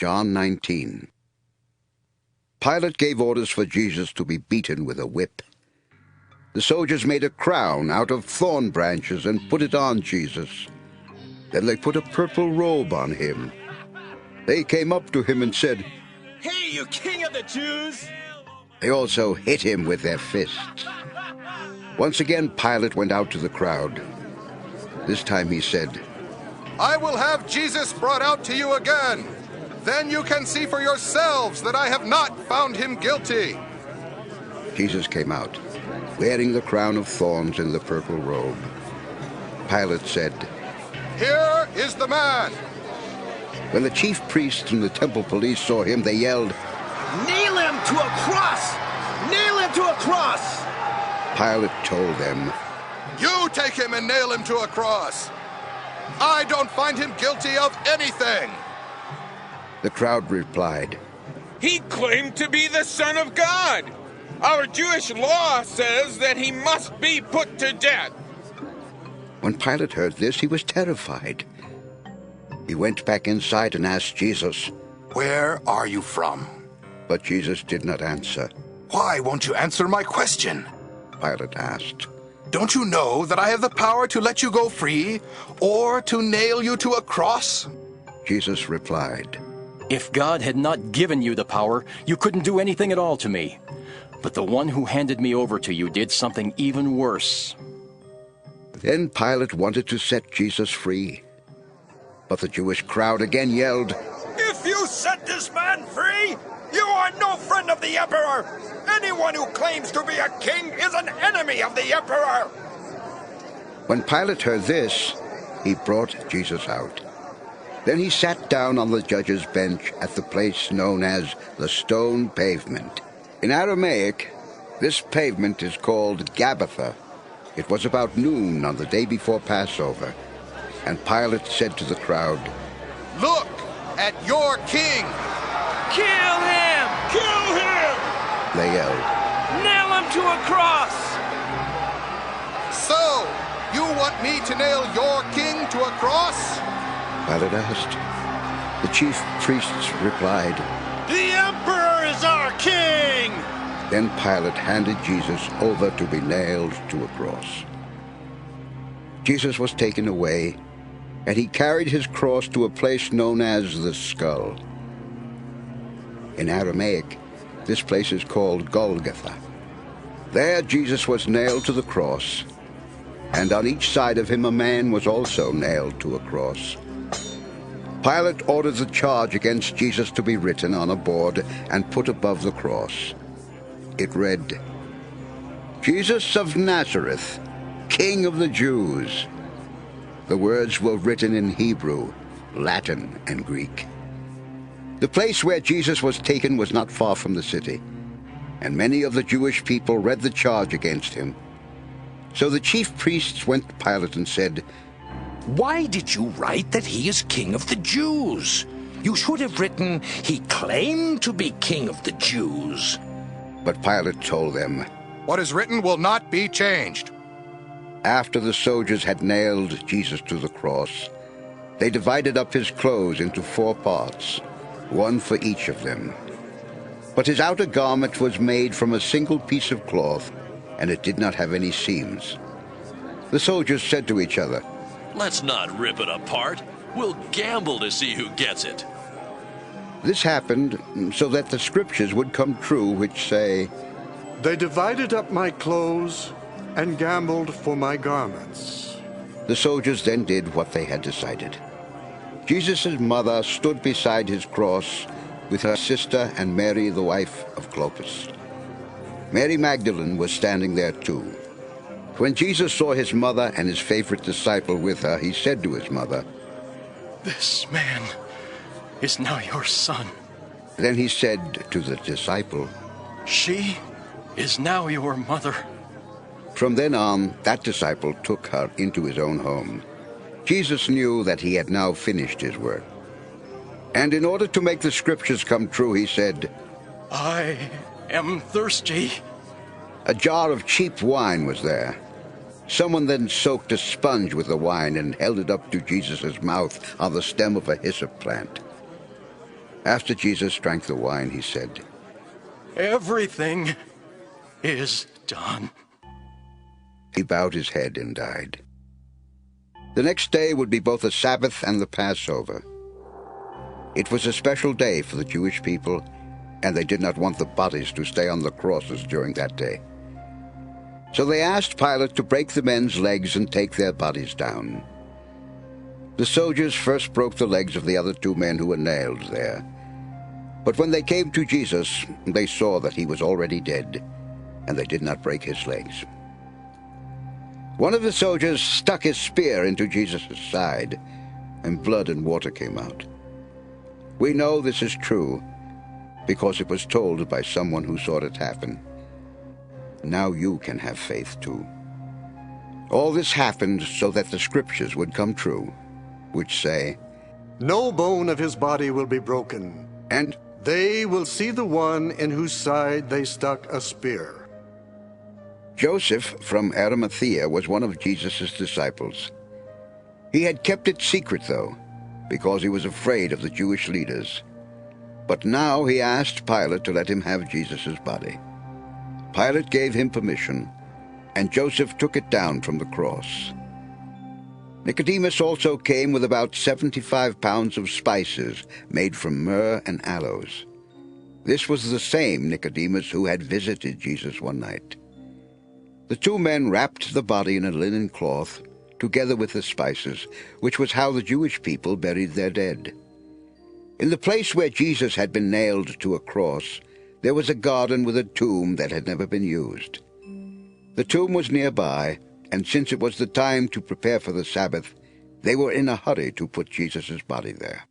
John 19. Pilate gave orders for Jesus to be beaten with a whip. The soldiers made a crown out of thorn branches and put it on Jesus. Then they put a purple robe on him. They came up to him and said, "Hey, you king of the Jews!" They also hit him with their fists. Once again Pilate went out to the crowd. This time he said, "I will have Jesus brought out to you again. Then you can see for yourselves that I have not found him guilty." Jesus came out, wearing the crown of thorns and the purple robe. Pilate said, "Here is the man." When the chief priests and the temple police saw him, they yelled, "Nail him to a cross! Nail him to a cross!" Pilate told them, "You take him and nail him to a cross. I don't find him guilty of anything." The crowd replied, "He claimed to be the Son of God. Our Jewish law says that he must be put to death." When Pilate heard this, he was terrified. He went back inside and asked Jesus, "Where are you from?" but Jesus did not answer. "Why won't you answer my question?" Pilate asked. "Don't you know that I have the power to let you go free or to nail you to a cross?" Jesus replied, "If God had not given you the power, you couldn't do anything at all to me. But the one who handed me over to you did something even worse." Then Pilate wanted to set Jesus free. But the Jewish crowd again yelled, "If you set this man free, you are no friend of the emperor! Anyone who claims to be a king is an enemy of the emperor!" When Pilate heard this, he brought Jesus out. Then he sat down on the judge's bench at the place known as the Stone Pavement. In Aramaic, this pavement is called Gabbatha. It was about noon on the day before Passover, and Pilate said to the crowd, "Look at your king!" "Kill him! Kill him! They yelled. Nail him to a cross!" "So, you want me to nail your king to a cross?" Pilate asked. The chief priests replied, "The emperor is our king!" Then Pilate handed Jesus over to be nailed to a cross. Jesus was taken away, and he carried his cross to a place known as the Skull. In Aramaic, this place is called Golgotha. There Jesus was nailed to the cross, and on each side of him a man was also nailed to a cross. Pilate ordered the charge against Jesus to be written on a board and put above the cross. It read, "Jesus of Nazareth, King of the Jews." The words were written in Hebrew, Latin, and Greek. The place where Jesus was taken was not far from the city, and many of the Jewish people read the charge against him. So the chief priests went to Pilate and said, "Why did you write that he is king of the Jews? You should have written, he claimed to be king of the Jews." But Pilate told them, "What is written will not be changed." After the soldiers had nailed Jesus to the cross, they divided up his clothes into 4 parts, one for each of them. But his outer garment was made from a single piece of cloth, and it did not have any seams. The soldiers said to each other, "Let's not rip it apart. We'll gamble to see who gets it." This happened so that the scriptures would come true, which say, "They divided up my clothes and gambled for my garments." The soldiers then did what they had decided. Jesus' mother stood beside his cross with her sister and Mary, the wife of Clopas. Mary Magdalene was standing there too. When Jesus saw his mother and his favorite disciple with her, he said to his mother, "This man is now your son. Then he said to the disciple, She is now your mother." From then on, that disciple took her into his own home. Jesus knew that he had now finished his work. And in order to make the scriptures come true, he said, "I am thirsty." A jar of cheap wine was there. Someone then soaked a sponge with the wine and held it up to Jesus' mouth on the stem of a hyssop plant. After Jesus drank the wine, he said, Everything is done. He bowed his head and died. The next day would be both the Sabbath and the Passover. It was a special day for the Jewish people, and they did not want the bodies to stay on the crosses during that day. So they asked Pilate to break the men's legs and take their bodies down. The soldiers first broke the legs of the other 2 men who were nailed there. But when they came to Jesus, they saw that he was already dead, and they did not break his legs. One of the soldiers stuck his spear into Jesus' side, and blood and water came out. We know this is true because it was told by someone who saw it happen. Now you can have faith too. All this happened so that the scriptures would come true, which say, No bone of his body will be broken, and they will see the one in whose side they stuck a spear. Joseph from Arimathea was one of Jesus' disciples. He had kept it secret, though, because he was afraid of the Jewish leaders. But now he asked Pilate to let him have Jesus' body. Pilate gave him permission, and Joseph took it down from the cross. Nicodemus also came with about 75 pounds of spices made from myrrh and aloes. This was the same Nicodemus who had visited Jesus one night. The 2 men wrapped the body in a linen cloth, together with the spices, which was how the Jewish people buried their dead. In the place where Jesus had been nailed to a cross, there was a garden with a tomb that had never been used. The tomb was nearby, and since it was the time to prepare for the Sabbath, they were in a hurry to put Jesus' body there.